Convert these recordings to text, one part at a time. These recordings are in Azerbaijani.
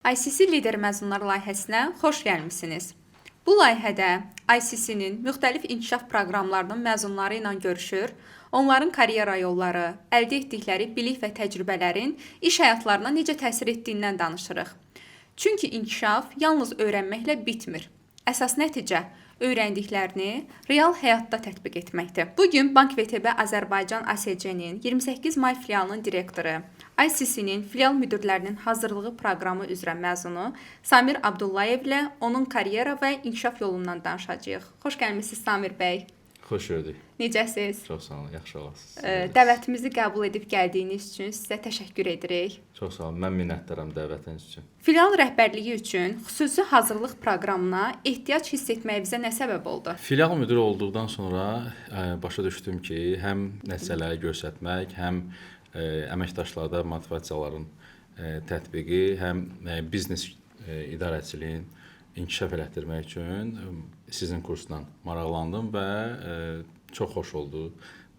ICC Lider Məzunlar layihəsinə xoş gəlmisiniz. Bu layihədə ICC-nin müxtəlif inkişaf proqramlarının məzunları ilə görüşür, onların karyera yolları, əldə etdikləri bilik və təcrübələrin iş həyatlarına necə təsir etdiyindən danışırıq. Çünki inkişaf yalnız öyrənməklə bitmir. Əsas nəticə öyrəndiklərini real həyatda tətbiq etməkdir. Bugün Bank VTB Azərbaycan ASC-nin 28 may filialının direktoru, ICC-nin filial müdirlərinin hazırlığı proqramı üzrə məzunu Samir Abdullayev ilə onun karyera və inkişaf yolundan danışacağıq. Xoş gəlmisiniz Samir bəy. Xoş gördük. Necəsiz? Çox sağ olun, yaxşı olasınız. Dəvətimizi qəbul edib gəldiyiniz üçün sizə təşəkkür edirik. Çox sağ olun, mən minnətdaram dəvətiniz üçün. Filial rəhbərliyi üçün xüsusi hazırlıq proqramına ehtiyac hiss etməyinizə nə səbəb oldu? Filial müdiri olduqdan sonra başa düşdüm ki, həm nəticələri göstərmək, həm əməkdaşlarda motivasiyaların tətbiqi, həm biznes idarəçiliyin inkişaf elətdirmək üçün sizin kursla maraqlandım və çox xoş oldu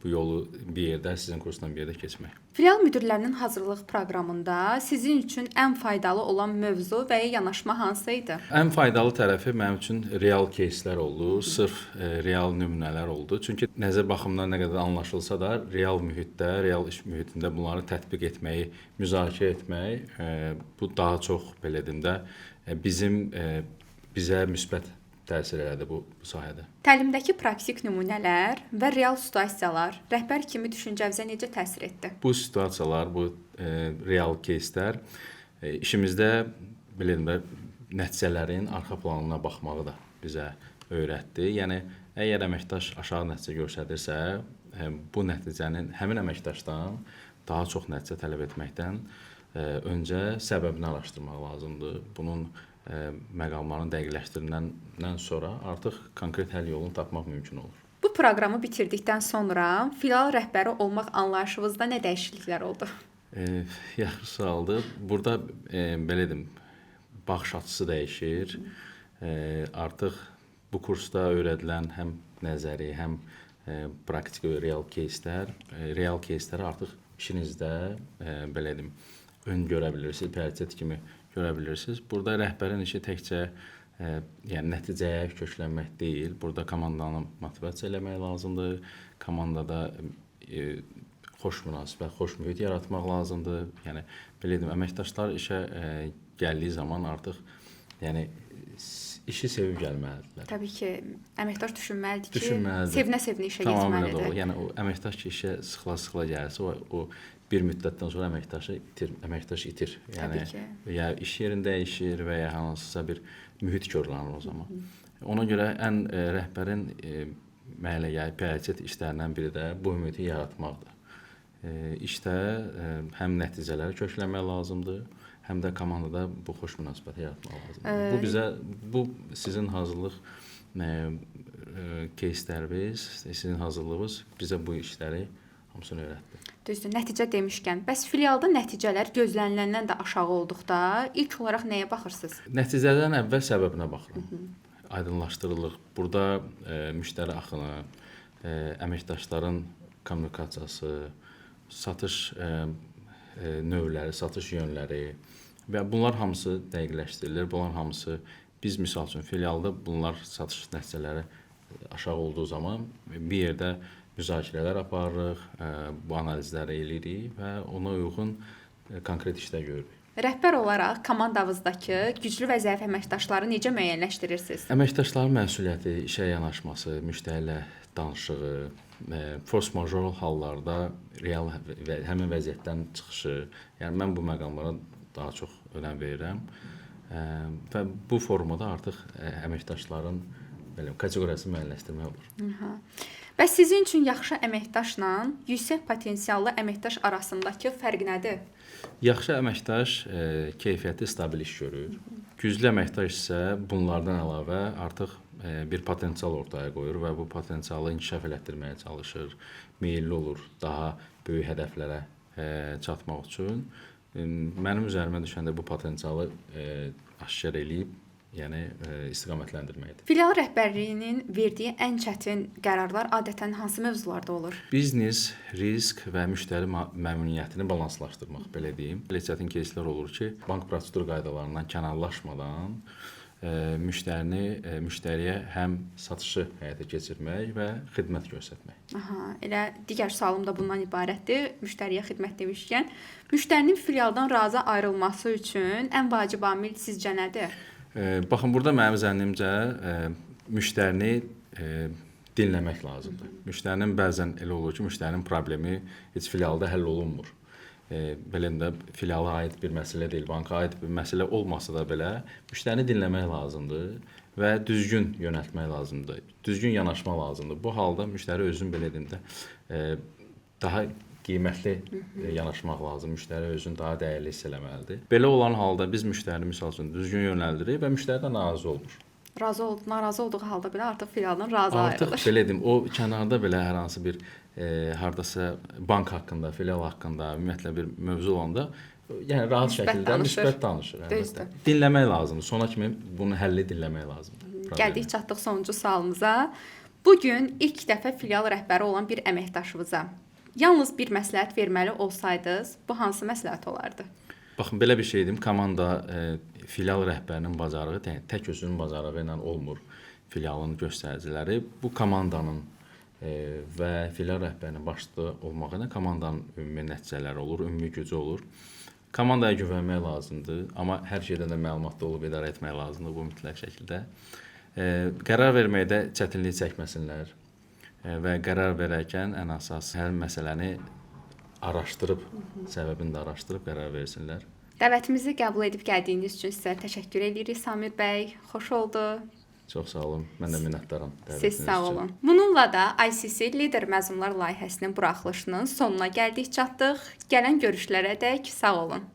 bu yolu bir yerdə, sizin kursdan bir yerdə keçmək. Filial müdirlərinin hazırlıq proqramında sizin üçün ən faydalı olan mövzu və ya yanaşma hansı idi? Ən faydalı tərəfi mənim üçün real кейslər oldu, sırf real nümunələr oldu. Çünki nəzər baxımından nə qədər anlaşılsa da, real mühitdə, real iş mühitində bunları tətbiq etməyi, müzakirə etmək, bu daha çox belə deyim də, bizə müsbət təsir elədi bu sahədə. Təlimdəki praktik nümunələr və real situasiyalar rəhbər kimi düşüncənizə necə təsir etdi? Bu situasiyalar, bu real кейslər işimizdə belə deyim də, nəticələrin arxa planına baxmağı da bizə öyrətdi. Yəni əgər əməkdaş aşağı nəticə göstərirsə, bu nəticənin həmin əməkdaşdan daha çox nəticə tələb etməkdən öncə səbəbini araşdırmaq lazımdır. Bunun məqamların dəqiqləşdiriləndən sonra artıq konkret həll yolunu tapmaq mümkün olur. Bu proqramı bitirdikdən sonra filial rəhbəri olmaq anlayışınızda nə dəyişikliklər oldu? Yaxşı sualdır. Burada belə deyim, baxış açısı dəyişir. Artıq bu kursda öyrədilən həm nəzəri, həm praktik real кейsləri artıq işinizdə belə deyim, ön görə bilirsiniz, prioritet kimi görə bilirsiniz. Burada rəhbərin işi təkcə yəni nəticəyə köklənmək deyil. Burada komandanı motivasiya eləmək lazımdır. Komandada xoş münasibət, xoş mühit yaratmaq lazımdır. Yəni belə deyim, əməkdaşlar işə gəldiyi zaman artıq yəni işi sevib gəlməlidirlər. Təbii ki, əməkdaş düşünməlidir ki, sevinə-sevinə işə getməlidir. Tamamilə doğru. Yəni o əməkdaş ki, işə sıxıla gəlsə, o bir müddətdən sonra əməkdaş itir. Yəni ya iş yerin dəyişir və ya hansısa bir mühit korlanır o zaman. Ona görə ən rəhbərin prioritet işlərindən biri də bu mühiti yaratmaqdır. İşdə həm nəticələri köklənmək lazımdır, həm də komandada bu xoş münasibəti yaratmaq lazımdır. Bu sizin hazırlıq кейsləriniz, sizin hazırlığınız bizə bu işləri hamısını öyrətdi. Düzdür, nəticə demişkən, bəs filialda nəticələr gözləniləndən də aşağı olduqda ilk olaraq nəyə baxırsınız? Nəticədən əvvəl səbəbinə baxıram. Aydınlaşdırılır. Burada müştəri axını, əməkdaşların kommunikasiyası, satış növləri, satış yönləri və bunlar hamısı dəqiqləşdirilir. Bunlar hamısı biz misal üçün filialda bunlar satış nəticələri aşağı olduğu zaman bir yerdə müzakirələr aparırıq, bu analizləri eləyirik və ona uyğun konkret işlər görürük. Rəhbər olaraq komandavızdakı güclü və zəif əməkdaşları necə müəyyənləşdirirsiniz? Əməkdaşların məsuliyyəti, işə yanaşması, müştəri ilə danışığı, force majeure hallarda real və həmin vəziyyətdən çıxışı, yəni mən bu məqamlara daha çox önəm verirəm və bu formada artıq əməkdaşların kateqoriyasını müəyyənləşdirmək olur. Bəs sizin üçün yaxşı əməkdaşla yüksək potensiallı əməkdaş arasındakı fərq nədir? Yaxşı əməkdaş keyfiyyətli, stabil iş görür. Güclü əməkdaş isə bunlardan əlavə artıq bir potensial ortaya qoyur və bu potensialı inkişaf elətdirməyə çalışır, meyilli olur daha böyük hədəflərə çatmaq üçün. Mənim üzərimə düşəndə bu potensialı aşkar eləyib yəni istiqamətləndirməkdir. Filial rəhbərliyinin verdiyi ən çətin qərarlar adətən hansı mövzularda olur? Biznes, risk və müştəri məmnuniyyətini balanslaşdırmaq, belə deyim. Belə çətin кейslər olur ki, bank prosedur qaydalarından kənarlaşmadan müştəriyə həm satışı həyata keçirmək və xidmət göstərmək. Aha, elə digər sualım da bundan ibarətdir. Müştəriyə xidmət demişkən, müştərinin filialdan razı ayrılması üçün ən vacib amil sizcə nədir? Baxın, burada mənim zənnimcə müştərini dinləmək lazımdır. Müştərinin bəzən elə olur ki, müştərinin problemi heç filialda həll olunmur. Belə də filiala aid bir məsələ deyil, banka aid bir məsələ olmasa da belə müştərini dinləmək lazımdır və düzgün yönəltmək lazımdır. Düzgün yanaşma lazımdır. Bu halda müştəri özün belə deyim də daha qiymətli yanaşmaq lazım. Müştəri özünü daha dəyərli hiss eləməlidir. Belə olan halda biz müştərini məsəl üçün düzgün yönəldirik və müştəri də narazı olmur. Narazı olduğu halda belə artıq filialdan razı ayrılır. Artıq belə deyim, o kənarda belə hər hansı bir hardasa bank haqqında, filial haqqında, ümumiyyətlə bir mövzu olanda, yəni rahat şəkildə müsbət danışır. Əlbəttə. Dinləmək lazımdır. Sona kimi bunun həlli dinləmək lazımdır. Gəldik çatdıq sonuncu sualımıza. Bu gün ilk dəfə filial rəhbəri olan bir əməkdaşınıza yalnız bir məsləhət verməli olsaydınız, bu hansı məsləhət olardı? Baxın, belə bir şey deyim, komanda filial rəhbərinin bacarığı tək özünün bacarığı ilə olmur. Filialın göstəriciləri bu komandanın və filial rəhbərinin başda olmağı ilə komandanın ümumi nəticələri olur, ümumi gücü olur. Komandaya güvənmək lazımdır, amma hər şeydən də məlumatlı olub idarə etmək lazımdır bu mütləq şəkildə. Qərar verməkdə çətinlik çəkməsinlər və qərar verərkən ən əsas hər məsələni araşdırıb, səbəbini də araşdırıb qərar versinlər. Dəvətimizi qəbul edib gəldiyiniz üçün sizə təşəkkür edirik Samir bəy. Xoş oldu. Çox sağ olun. Mən də minnətdaram dəvətiniz üçün. Siz sağ olun. Bununla da ICC Lider Məzunlar layihəsinin buraxılışının sonuna gəldik, çatdıq. Gələn görüşlərə dək sağ olun.